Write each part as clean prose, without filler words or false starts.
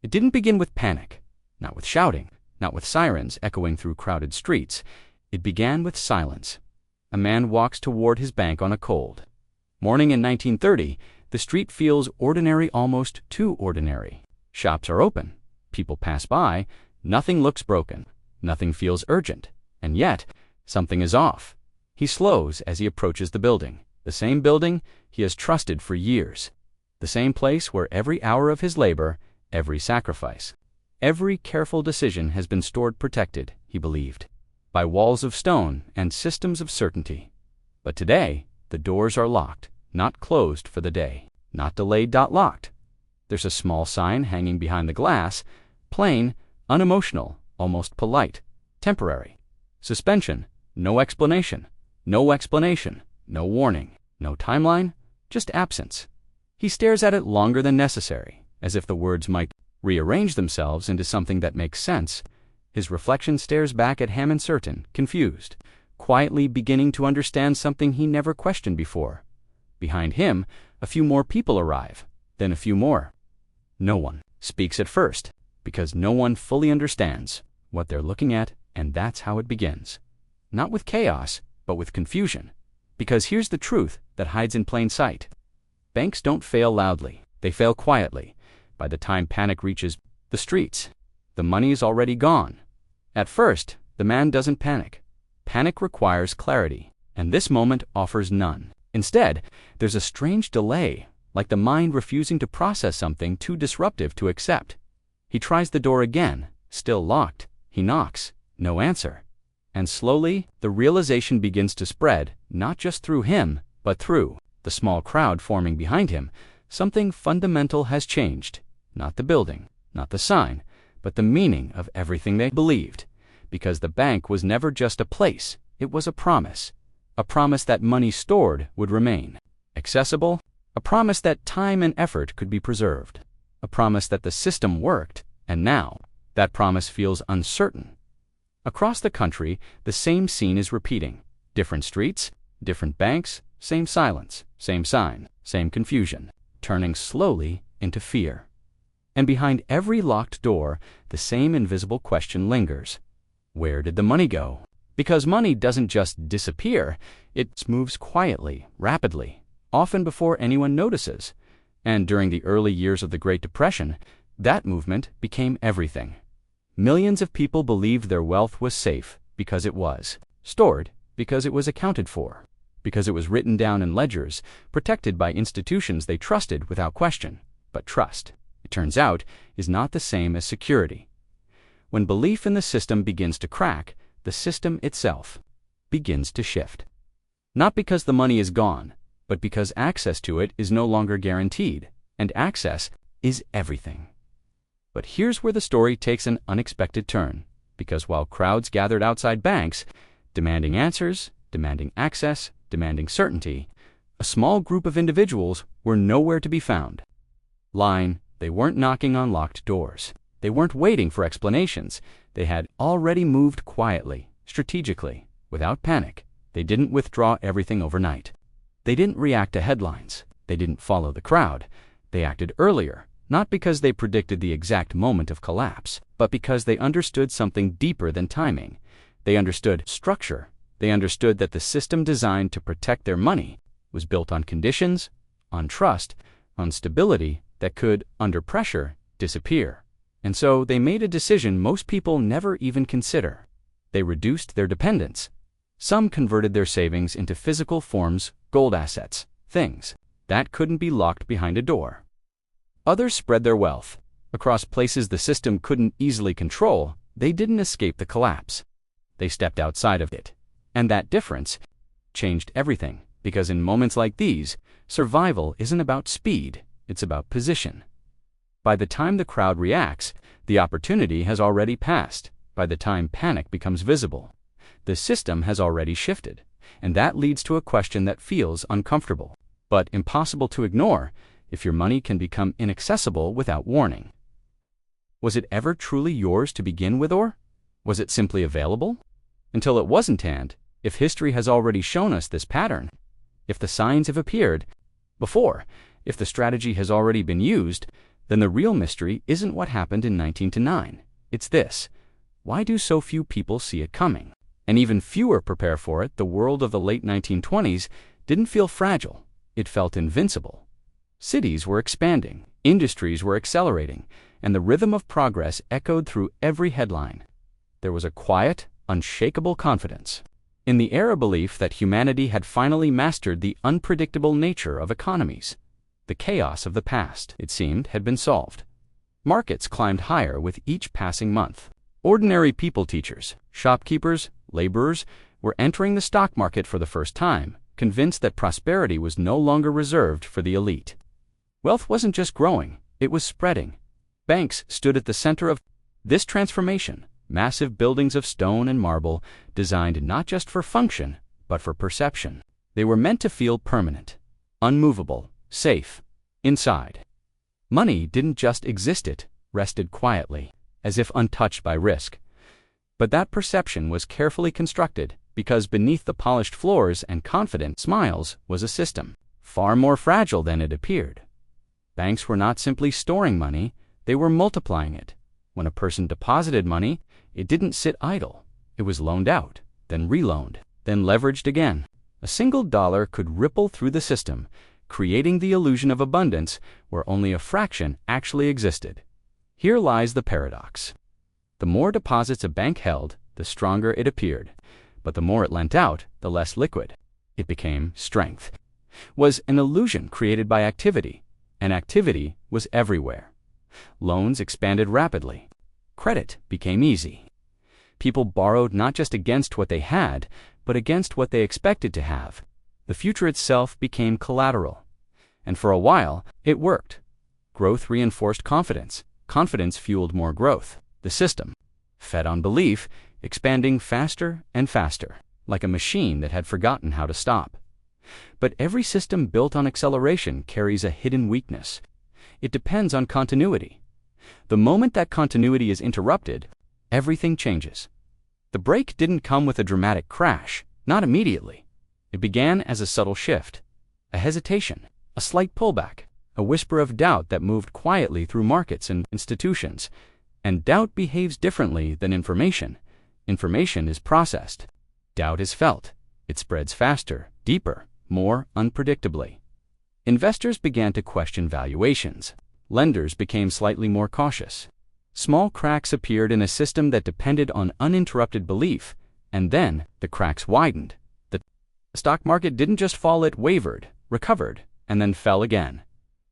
It didn't begin with panic, not with shouting, not with sirens echoing through crowded streets. It began with silence. A man walks toward his bank on a cold morning in 1930. The street feels ordinary, almost too ordinary. Shops are open. People pass by. Nothing looks broken. Nothing feels urgent. And yet, something is off. He slows as he approaches the building. The same building he has trusted for years. The same place where every hour of his labor, every sacrifice, every careful decision has been stored protected, he believed, by walls of stone and systems of certainty. But today, the doors are locked, not closed for the day, not delayed, locked. There's a small sign hanging behind the glass, plain, unemotional, almost polite, temporary. Suspension, no explanation, no explanation, no warning, no timeline, just absence. He stares at it longer than necessary, as if the words might rearrange themselves into something that makes sense. His reflection stares back at him uncertain, confused, quietly beginning to understand something he never questioned before. Behind him, a few more people arrive, then a few more. No one speaks at first, because no one fully understands what they're looking at, and that's how it begins. Not with chaos, but with confusion. Because here's the truth that hides in plain sight. Banks don't fail loudly, they fail quietly. By the time panic reaches the streets, the money is already gone. At first, the man doesn't panic. Panic requires clarity, and this moment offers none. Instead, there's a strange delay, like the mind refusing to process something too disruptive to accept. He tries the door again, still locked. He knocks, no answer. And slowly, the realization begins to spread, not just through him, but through the small crowd forming behind him. Something fundamental has changed. Not the building, not the sign, but the meaning of everything they believed. Because the bank was never just a place, it was a promise. A promise that money stored would remain accessible. A promise that time and effort could be preserved. A promise that the system worked, and now that promise feels uncertain. Across the country, the same scene is repeating. Different streets, different banks, same silence, same sign, same confusion, turning slowly into fear. And behind every locked door, the same invisible question lingers. Where did the money go? Because money doesn't just disappear, it moves quietly, rapidly, often before anyone notices. And during the early years of the Great Depression, that movement became everything. Millions of people believed their wealth was safe because it was stored, because it was accounted for, because it was written down in ledgers, protected by institutions they trusted without question. But trust, it turns out, is not the same as security. When belief in the system begins to crack, the system itself begins to shift. Not because the money is gone, but because access to it is no longer guaranteed, and access is everything. But here's where the story takes an unexpected turn, because while crowds gathered outside banks, demanding answers, demanding access, demanding certainty, a small group of individuals were nowhere to be found. They weren't knocking on locked doors. They weren't waiting for explanations. They had already moved quietly, strategically, without panic. They didn't withdraw everything overnight. They didn't react to headlines. They didn't follow the crowd. They acted earlier, not because they predicted the exact moment of collapse, but because they understood something deeper than timing. They understood structure. They understood that the system designed to protect their money was built on conditions, on trust, on stability that could, under pressure, disappear. And so they made a decision most people never even consider. They reduced their dependence. Some converted their savings into physical forms, gold assets, things that couldn't be locked behind a door. Others spread their wealth across places the system couldn't easily control. They didn't escape the collapse. They stepped outside of it. And that difference changed everything, because in moments like these, survival isn't about speed, it's about position. By the time the crowd reacts, the opportunity has already passed. By the time panic becomes visible, the system has already shifted. And that leads to a question that feels uncomfortable, but impossible to ignore if your money can become inaccessible without warning. Was it ever truly yours to begin with, or was it simply available? Until it wasn't, and if history has already shown us this pattern, if the signs have appeared before, if the strategy has already been used, then the real mystery isn't what happened in 1909. It's this: why do so few people see it coming? And even fewer prepare for it. The world of the late 1920s didn't feel fragile. It felt invincible. Cities were expanding, industries were accelerating, and the rhythm of progress echoed through every headline. There was a quiet, unshakable confidence in the era belief that humanity had finally mastered the unpredictable nature of economies. The chaos of the past, it seemed, had been solved. Markets climbed higher with each passing month. Ordinary people, teachers, shopkeepers, laborers, were entering the stock market for the first time, convinced that prosperity was no longer reserved for the elite. Wealth wasn't just growing, it was spreading. Banks stood at the center of this transformation, massive buildings of stone and marble, designed not just for function, but for perception. They were meant to feel permanent, unmovable, safe, inside. Money didn't just exist, it rested quietly, as if untouched by risk. But that perception was carefully constructed, because beneath the polished floors and confident smiles was a system, far more fragile than it appeared. Banks were not simply storing money, they were multiplying it. When a person deposited money, it didn't sit idle. It was loaned out, then reloaned, then leveraged again. A single dollar could ripple through the system, creating the illusion of abundance where only a fraction actually existed. Here lies the paradox. The more deposits a bank held, the stronger it appeared. But the more it lent out, the less liquid it became. Strength was an illusion created by activity, and activity was everywhere. Loans expanded rapidly. Credit became easy. People borrowed not just against what they had, but against what they expected to have. The future itself became collateral. And for a while, it worked. Growth reinforced confidence. Confidence fueled more growth. The system fed on belief, expanding faster and faster, like a machine that had forgotten how to stop. But every system built on acceleration carries a hidden weakness. It depends on continuity. The moment that continuity is interrupted, everything changes. The break didn't come with a dramatic crash, not immediately. It began as a subtle shift, a hesitation, a slight pullback, a whisper of doubt that moved quietly through markets and institutions. And doubt behaves differently than information. Information is processed. Doubt is felt. It spreads faster, deeper, more unpredictably. Investors began to question valuations. Lenders became slightly more cautious. Small cracks appeared in a system that depended on uninterrupted belief, and then the cracks widened. The stock market didn't just fall, it wavered, recovered, and then fell again.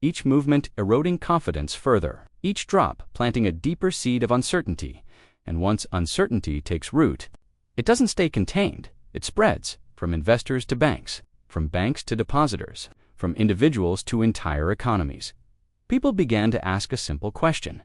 Each movement eroding confidence further, each drop planting a deeper seed of uncertainty. And once uncertainty takes root, it doesn't stay contained. It spreads from investors to banks, from banks to depositors, from individuals to entire economies. People began to ask a simple question: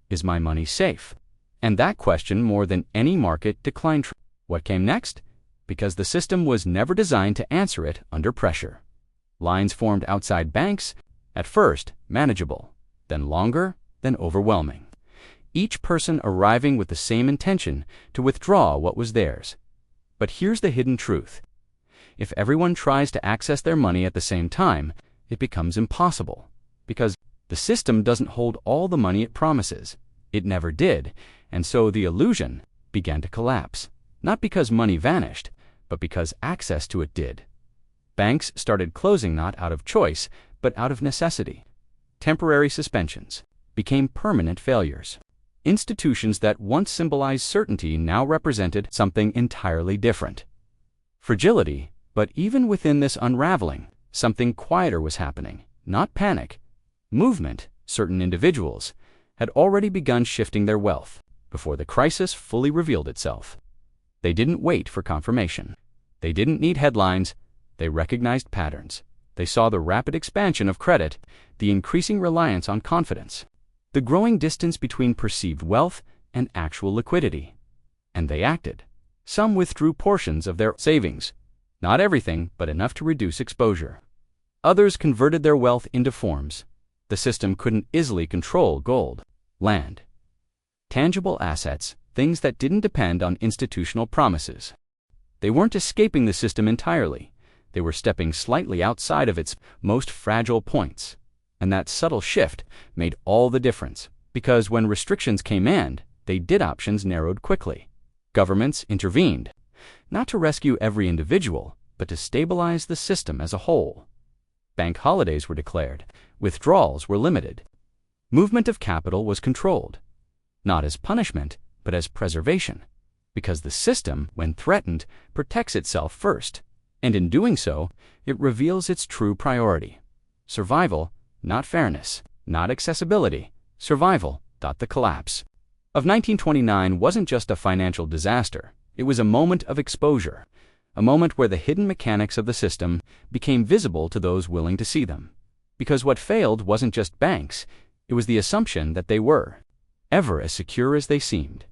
is my money safe? And that question, more than any market, declined. What came next? Because the system was never designed to answer it under pressure. Lines formed outside banks, at first manageable, then longer, then overwhelming. Each person arriving with the same intention to withdraw what was theirs. But here's the hidden truth. If everyone tries to access their money at the same time, it becomes impossible. Because the system doesn't hold all the money it promises. It never did, and so the illusion began to collapse. Not because money vanished, but because access to it did. Banks started closing not out of choice, but out of necessity. Temporary suspensions became permanent failures. Institutions that once symbolized certainty now represented something entirely different. Fragility, but even within this unraveling, something quieter was happening. Not panic. Movement. Certain individuals had already begun shifting their wealth before the crisis fully revealed itself. They didn't wait for confirmation. They didn't need headlines. They recognized patterns. They saw the rapid expansion of credit, the increasing reliance on confidence, the growing distance between perceived wealth and actual liquidity. And they acted. Some withdrew portions of their savings. Not everything, but enough to reduce exposure. Others converted their wealth into forms the system couldn't easily control: gold, land, tangible assets, things that didn't depend on institutional promises. They weren't escaping the system entirely. They were stepping slightly outside of its most fragile points. And that subtle shift made all the difference, because when restrictions came in, they did options narrowed quickly. Governments intervened, not to rescue every individual, but to stabilize the system as a whole. Bank holidays were declared, withdrawals were limited. Movement of capital was controlled, not as punishment, but as preservation, because the system, when threatened, protects itself first, and in doing so, it reveals its true priority: survival, not fairness, not accessibility, survival, not the collapse. Of 1929 wasn't just a financial disaster, it was a moment of exposure, a moment where the hidden mechanics of the system became visible to those willing to see them. Because what failed wasn't just banks, it was the assumption that they were ever as secure as they seemed.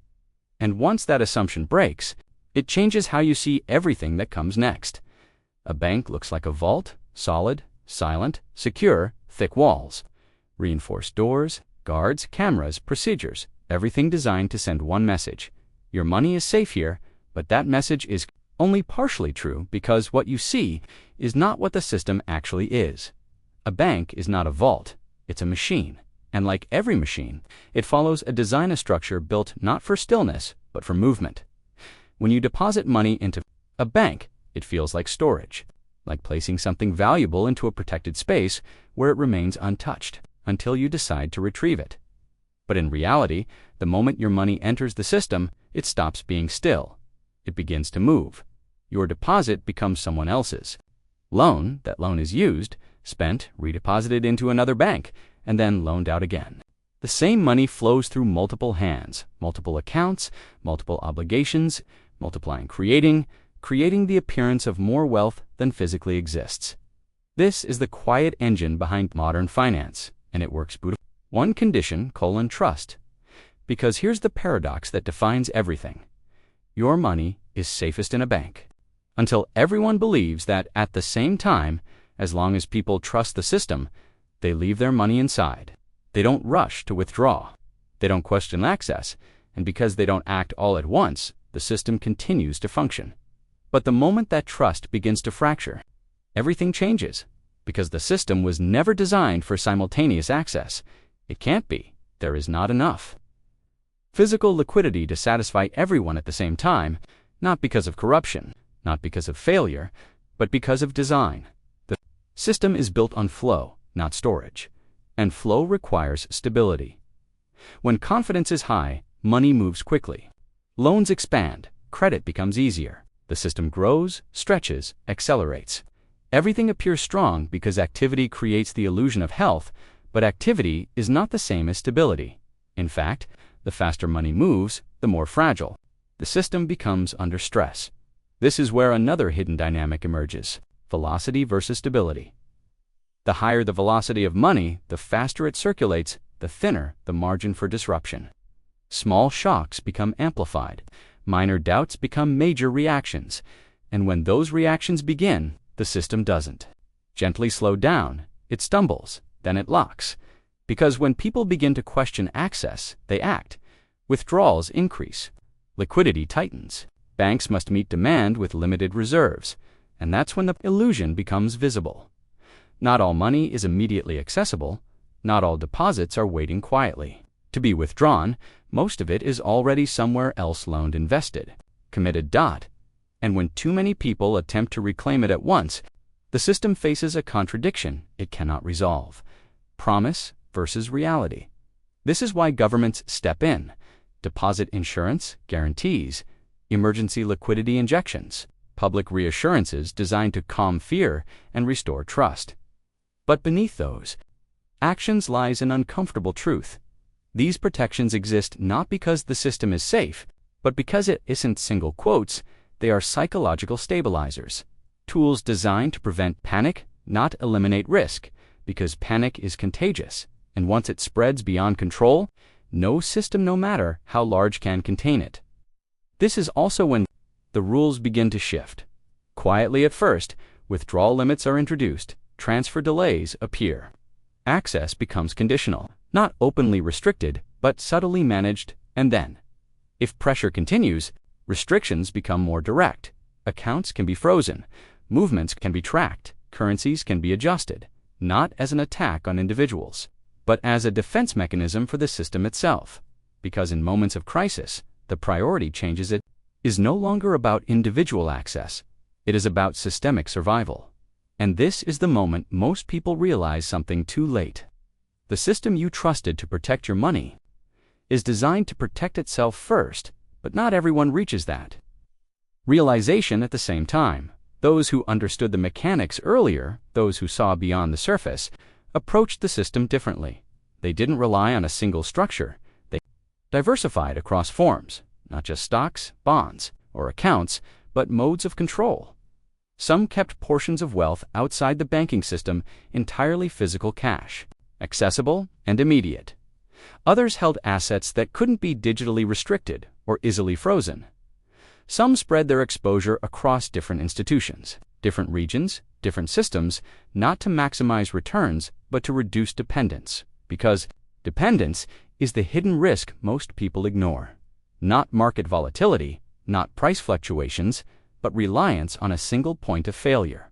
And once that assumption breaks, it changes how you see everything that comes next. A bank looks like a vault, solid, silent, secure, thick walls, reinforced doors, guards, cameras, procedures, everything designed to send one message: your money is safe here, but that message is only partially true because what you see is not what the system actually is. A bank is not a vault, it's a machine. And like every machine, it follows a design structure built not for stillness, but for movement. When you deposit money into a bank, it feels like storage, like placing something valuable into a protected space where it remains untouched until you decide to retrieve it. But in reality, the moment your money enters the system, it stops being still. It begins to move. Your deposit becomes someone else's. That loan is used, spent, redeposited into another bank, and then loaned out again. The same money flows through multiple hands, multiple accounts, multiple obligations, creating the appearance of more wealth than physically exists. This is the quiet engine behind modern finance, and it works beautifully. One condition: trust. Because here's the paradox that defines everything. Your money is safest in a bank, until everyone believes that at the same time, as long as people trust the system, they leave their money inside. They don't rush to withdraw. They don't question access, and because they don't act all at once, the system continues to function. But the moment that trust begins to fracture, everything changes, because the system was never designed for simultaneous access. It can't be. There is not enough physical liquidity to satisfy everyone at the same time, not because of corruption, not because of failure, but because of design. The system is built on flow, not storage, and flow requires stability. When confidence is high, money moves quickly. Loans expand, credit becomes easier. The system grows, stretches, accelerates. Everything appears strong because activity creates the illusion of health, but activity is not the same as stability. In fact, the faster money moves, the more fragile. The system becomes under stress. This is where another hidden dynamic emerges: velocity versus stability. The higher the velocity of money, the faster it circulates, the thinner the margin for disruption. Small shocks become amplified, minor doubts become major reactions, and when those reactions begin, the system doesn't gently slow down, it stumbles, then it locks. Because when people begin to question access, they act. Withdrawals increase. Liquidity tightens. Banks must meet demand with limited reserves, and that's when the illusion becomes visible. Not all money is immediately accessible. Not all deposits are waiting quietly to be withdrawn. Most of it is already somewhere else loaned, invested, committed. And when too many people attempt to reclaim it at once, the system faces a contradiction it cannot resolve: promise versus reality. This is why governments step in: deposit insurance, guarantees, emergency liquidity injections, public reassurances designed to calm fear and restore trust. But beneath those actions lies an uncomfortable truth. These protections exist not because the system is safe, but because it isn't single quotes. They are psychological stabilizers, tools designed to prevent panic, not eliminate risk, because panic is contagious, and once it spreads beyond control, no system, no matter how large, can contain it. This is also when the rules begin to shift. Quietly at first, withdrawal limits are introduced, transfer delays appear. Access becomes conditional, not openly restricted, but subtly managed, and then, if pressure continues, restrictions become more direct. Accounts can be frozen, movements can be tracked, currencies can be adjusted. not as an attack on individuals, but as a defense mechanism for the system itself. Because in moments of crisis, the priority changes. It is no longer about individual access. It is about systemic survival. And this is the moment most people realize something too late. The system you trusted to protect your money is designed to protect itself first, but not everyone reaches that realization at the same time. Those who understood the mechanics earlier, those who saw beyond the surface, approached the system differently. They didn't rely on a single structure. They diversified across forms, not just stocks, bonds, or accounts, but modes of control. Some kept portions of wealth outside the banking system, entirely physical cash, accessible and immediate. Others held assets that couldn't be digitally restricted or easily frozen. Some spread their exposure across different institutions, different regions, different systems, not to maximize returns, but to reduce dependence. Because dependence is the hidden risk most people ignore. Not market volatility, not price fluctuations, but reliance on a single point of failure.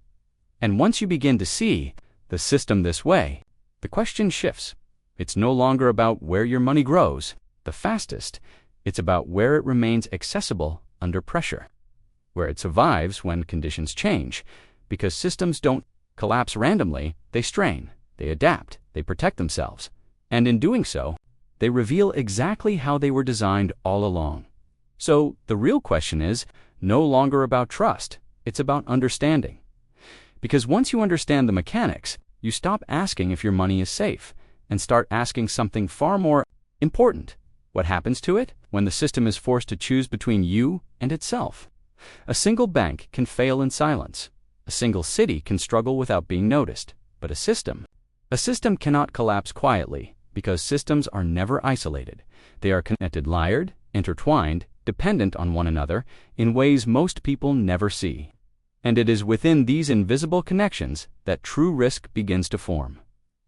And once you begin to see the system this way, the question shifts. It's no longer about where your money grows the fastest. It's about where it remains accessible under pressure, where it survives when conditions change, because systems don't collapse randomly. They strain, they adapt, they protect themselves. And in doing so, they reveal exactly how they were designed all along. So the real question is no longer about trust, it's about understanding. Because once you understand the mechanics, you stop asking if your money is safe and start asking something far more important. What happens to it when the system is forced to choose between you and itself? A single bank can fail in silence. A single city can struggle without being noticed. But a system cannot collapse quietly, because systems are never isolated. They are connected, layered, intertwined, dependent on one another in ways most people never see. And it is within these invisible connections that true risk begins to form.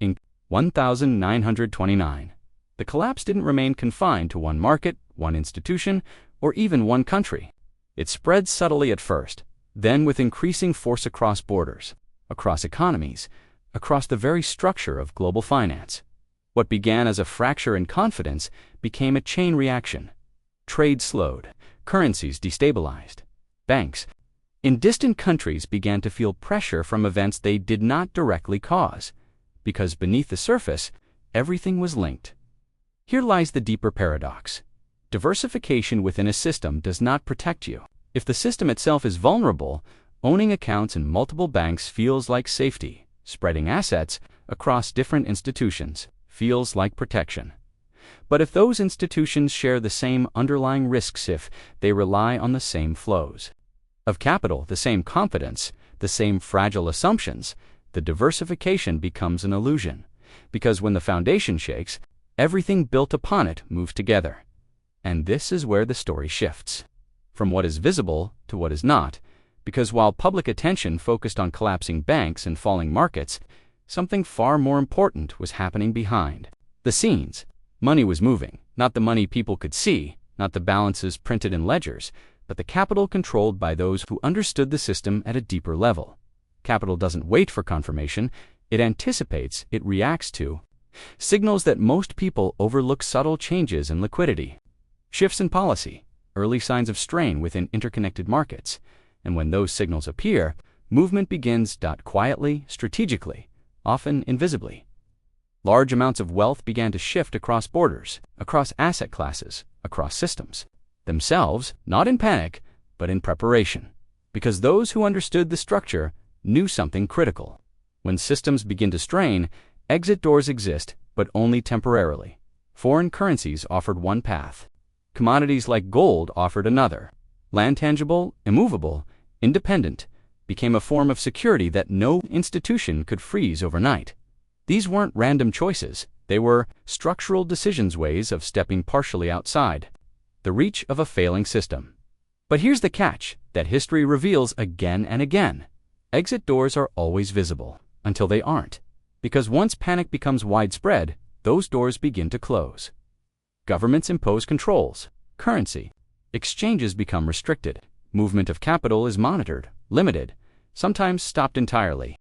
In 1929, the collapse didn't remain confined to one market, one institution, or even one country. It spread subtly at first, then with increasing force across borders, across economies, across the very structure of global finance. What began as a fracture in confidence became a chain reaction. Trade slowed, currencies destabilized. Banks in distant countries began to feel pressure from events they did not directly cause, because beneath the surface, everything was linked. Here lies the deeper paradox. Diversification within a system does not protect you. If the system itself is vulnerable, owning accounts in multiple banks feels like safety. Spreading assets across different institutions feels like protection. But if those institutions share the same underlying risks, if they rely on the same flows of capital, the same confidence, the same fragile assumptions, the diversification becomes an illusion. Because when the foundation shakes, everything built upon it moves together. And this is where the story shifts, from what is visible to what is not, because while public attention focused on collapsing banks and falling markets, something far more important was happening behind the scenes. Money was moving, not the money people could see, not the balances printed in ledgers, but the capital controlled by those who understood the system at a deeper level. Capital doesn't wait for confirmation, it anticipates, it reacts to signals that most people overlook: subtle changes in liquidity, shifts in policy, early signs of strain within interconnected markets. And when those signals appear, movement begins. Quietly, strategically, often invisibly. Large amounts of wealth began to shift across borders, across asset classes, across systems. Themselves, not in panic, but in preparation. Because those who understood the structure knew something critical. When systems begin to strain, exit doors exist, but only temporarily. Foreign currencies offered one path. Commodities like gold offered another. Land, tangible, immovable, independent, became a form of security that no institution could freeze overnight. These weren't random choices. They were structural decisions, ways of stepping partially outside the reach of a failing system. But here's the catch that history reveals again and again. Exit doors are always visible until they aren't. Because once panic becomes widespread, those doors begin to close. Governments impose controls. Currency exchanges become restricted. Movement of capital is monitored, limited, sometimes stopped entirely.